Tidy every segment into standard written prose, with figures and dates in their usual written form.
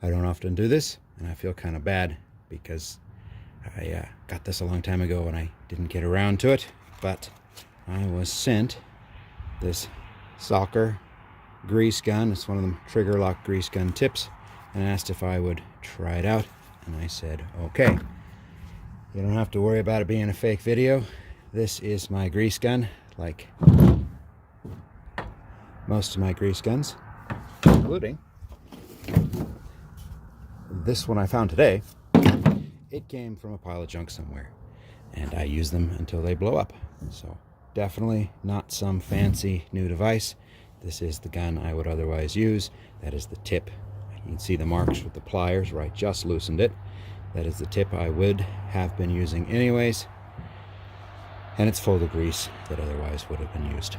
I don't often do this, and I feel kind of bad because I got this a long time ago and I didn't get around to it, but I was sent this Salker grease gun. It's one of them trigger lock grease gun tips, and asked if I would try it out, and I said okay. You don't have to worry about it being a fake video. This is my grease gun, like most of my grease guns, including this one I found today. It came from a pile of junk somewhere, and I use them until they blow up. So definitely not some fancy new device. This is the gun I would otherwise use. That is the tip. You can see the marks with the pliers where I just loosened it. That is the tip I would have been using anyways, and it's full of grease that otherwise would have been used.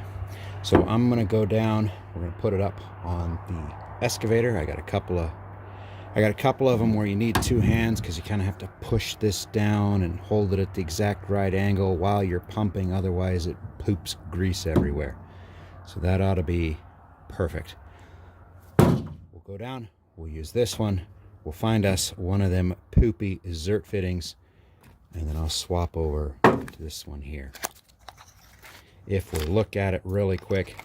So I'm gonna go down, we're gonna put it up on the excavator. I got a couple of them where you need two hands because you kind of have to push this down and hold it at the exact right angle while you're pumping, otherwise it poops grease everywhere. So that ought to be perfect. We'll go down, we'll use this one, we'll find us one of them poopy Zert fittings, and then I'll swap over to this one here. If we look at it really quick,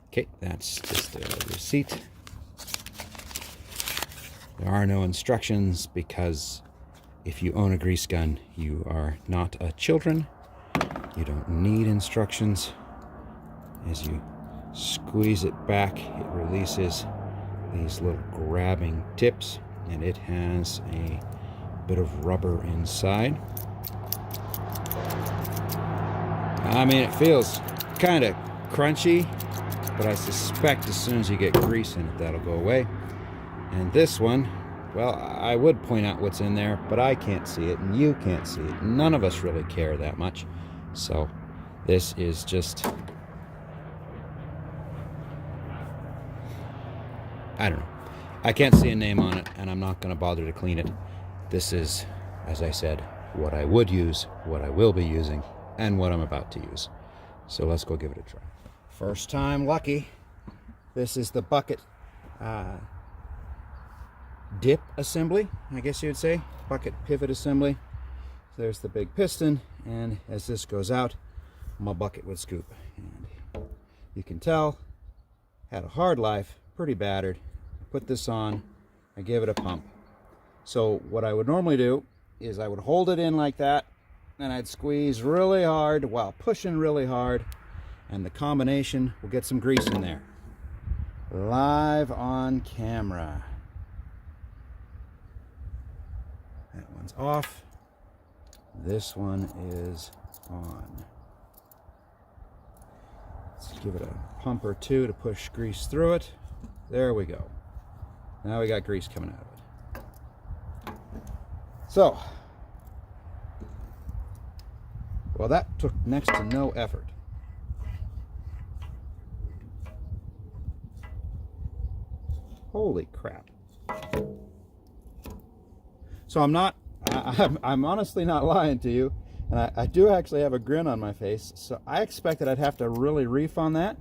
okay, that's just the receipt. There are no instructions because if you own a grease gun, you are not a children. You don't need instructions. As you squeeze it back, it releases these little grabbing tips, and it has a bit of rubber inside. I mean, it feels kind of crunchy, but I suspect as soon as you get grease in it, that'll go away. And this one, well, I would point out what's in there, but I can't see it, and you can't see it. None of us really care that much. So this is just, I don't know. I can't see a name on it, and I'm not going to bother to clean it. This is, as I said, what I would use, what I will be using, and what I'm about to use. So let's go give it a try. First time lucky. This is the bucket dip assembly, I guess you would say. Bucket pivot assembly. So there's the big piston, and as this goes out, my bucket would scoop. And you can tell, had a hard life, pretty battered. Put this on, I give it a pump. So what I would normally do is I would hold it in like that, and I'd squeeze really hard while pushing really hard, and the combination will get some grease in there. Live on camera. That one's off. This one is on. Let's give it a pump or two to push grease through it. There we go. Now we got grease coming out of it. So, well, that took next to no effort. Holy crap. So I'm honestly not lying to you, and I do actually have a grin on my face. So I expected I'd have to really reef on that.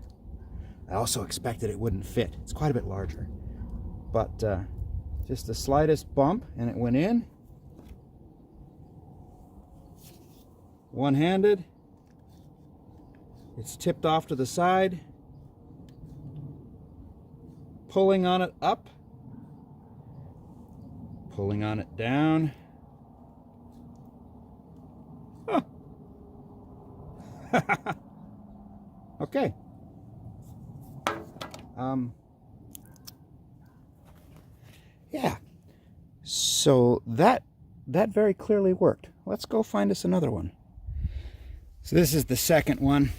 I also expected it wouldn't fit. It's quite a bit larger. But just the slightest bump and it went in. One-handed. It's tipped off to the side. Pulling on it up. Pulling on it down. Huh. Okay. Yeah. So that very clearly worked. Let's go find us another one. So this is the second one,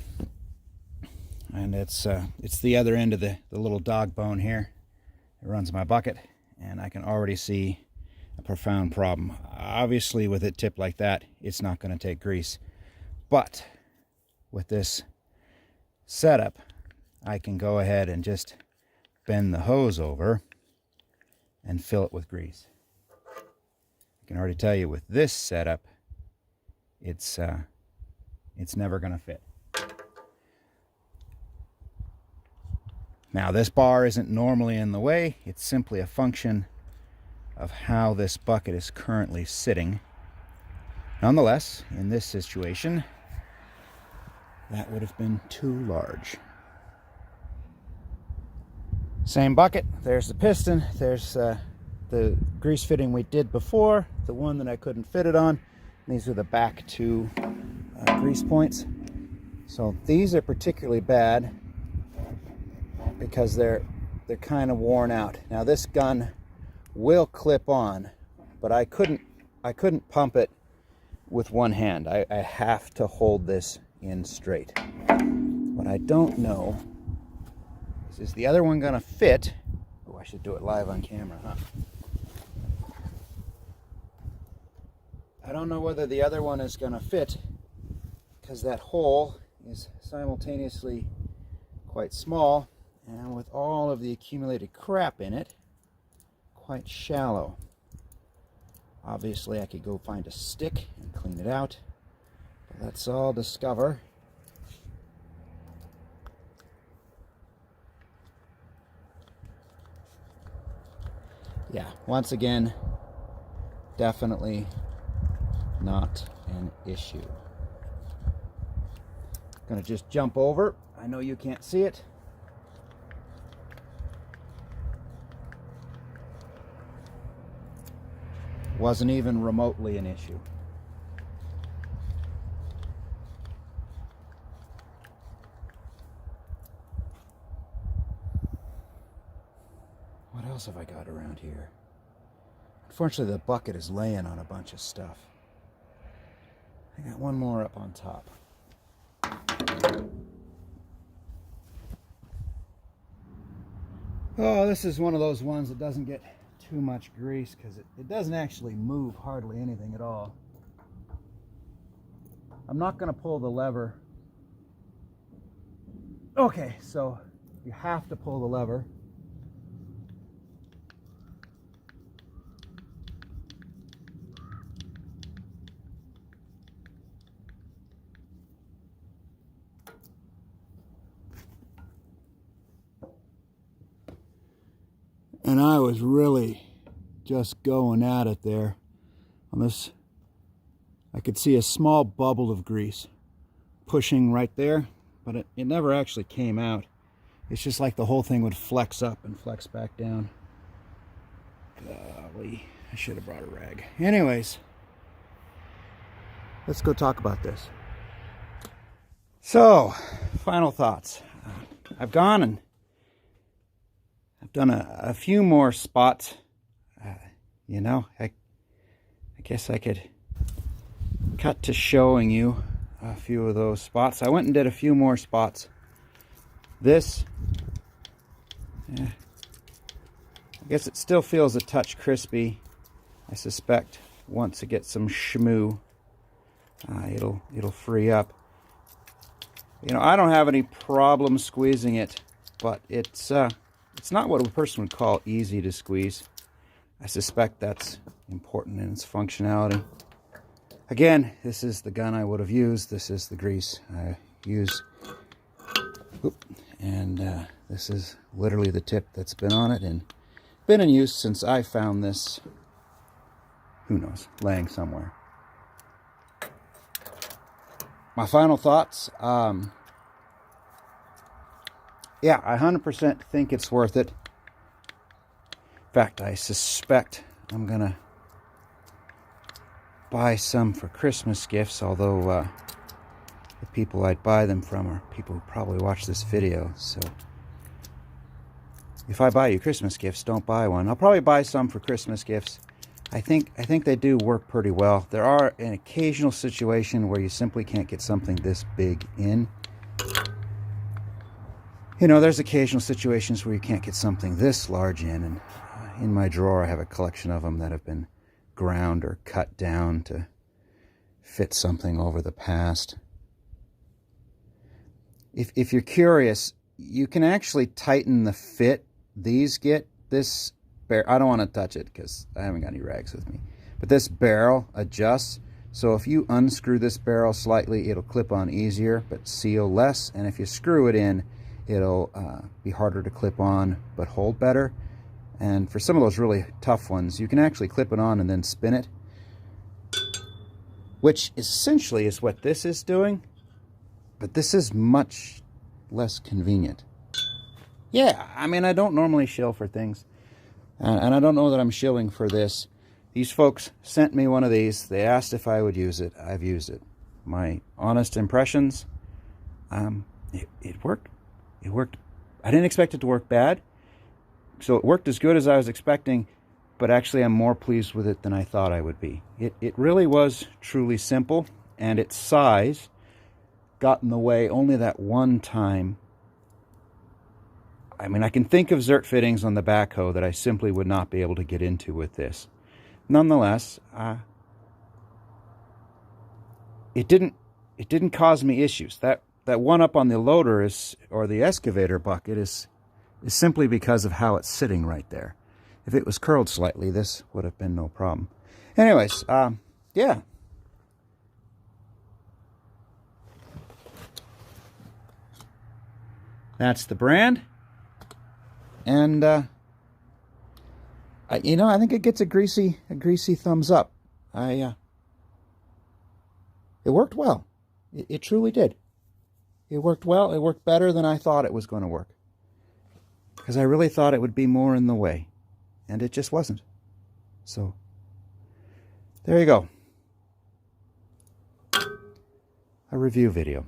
and it's the other end of the little dog bone here. It runs my bucket, and I can already see a profound problem. Obviously, with it tipped like that, it's not going to take grease. But with this setup, I can go ahead and just bend the hose over and fill it with grease. I can already tell you with this setup, it's never going to fit. Now this bar isn't normally in the way, it's simply a function of how this bucket is currently sitting. Nonetheless, in this situation, that would have been too large. Same bucket, there's the piston, there's the grease fitting we did before, the one that I couldn't fit it on. These are the back two grease points. So these are particularly bad because they're kind of worn out. Now this gun will clip on, but I couldn't pump it with one hand. I have to hold this in straight. What I don't know is the other one gonna fit? Oh, I should do it live on camera, huh? I don't know whether the other one is gonna fit because that hole is simultaneously quite small and with all of the accumulated crap in it, quite shallow. Obviously I could go find a stick and clean it out, but let's all discover. Yeah, once again, definitely not an issue. Gonna just jump over. I know you can't see it. Wasn't even remotely an issue. What else have I got around here? Unfortunately, the bucket is laying on a bunch of stuff. I got one more up on top. Oh, this is one of those ones that doesn't get too much grease because it doesn't actually move hardly anything at all. I'm not going to pull the lever. Okay, so you have to pull the lever. And I was really just going at it there. On this, I could see a small bubble of grease pushing right there, but it never actually came out. It's just like the whole thing would flex up and flex back down. Golly, I should have brought a rag. Anyways, let's go talk about this. So, final thoughts. I've gone and I've done a few more spots. You know, I guess I could cut to showing you a few of those spots. I went and did a few more spots. This, I guess it still feels a touch crispy. I suspect once it gets some shmoo, it'll free up. You know, I don't have any problem squeezing it, but it's not what a person would call easy to squeeze. I suspect that's important in its functionality. Again, this is the gun I would have used. This is the grease I use. And this is literally the tip that's been on it and been in use since I found this, who knows, laying somewhere. My final thoughts. Yeah, I 100% think it's worth it. In fact, I suspect I'm gonna buy some for Christmas gifts, although the people I'd buy them from are people who probably watch this video. So if I buy you Christmas gifts, don't buy one. I'll probably buy some for Christmas gifts. I think they do work pretty well. There are an occasional situation where you simply can't get something this big in. You know, there's occasional situations where you can't get something this large in, and in my drawer I have a collection of them that have been ground or cut down to fit something over the past. If you're curious, you can actually tighten the fit. These get this barrel. I don't want to touch it because I haven't got any rags with me. But this barrel adjusts. So if you unscrew this barrel slightly, it'll clip on easier, but seal less. And if you screw it in, it'll be harder to clip on but hold better. And for some of those really tough ones, you can actually clip it on and then spin it, which essentially is what this is doing, but this is much less convenient. Yeah, I mean, I don't normally shill for things, and I don't know that I'm shilling for this. These folks sent me one of these. They asked if I would use it. I've used it. My honest impressions, it worked. It worked. I didn't expect it to work bad. So it worked as good as I was expecting, but actually I'm more pleased with it than I thought I would be. It really was truly simple, and its size got in the way only that one time. I mean, I can think of zert fittings on the backhoe that I simply would not be able to get into with this. Nonetheless, it didn't cause me issues. That one up on the loader or the excavator bucket is simply because of how it's sitting right there. If it was curled slightly, this would have been no problem. Anyways, yeah. That's the brand. And, you know, I think it gets a greasy thumbs up. It worked well. It truly did. It worked well. It worked better than I thought it was going to work. Because I really thought it would be more in the way. And it just wasn't. So, there you go. A review video.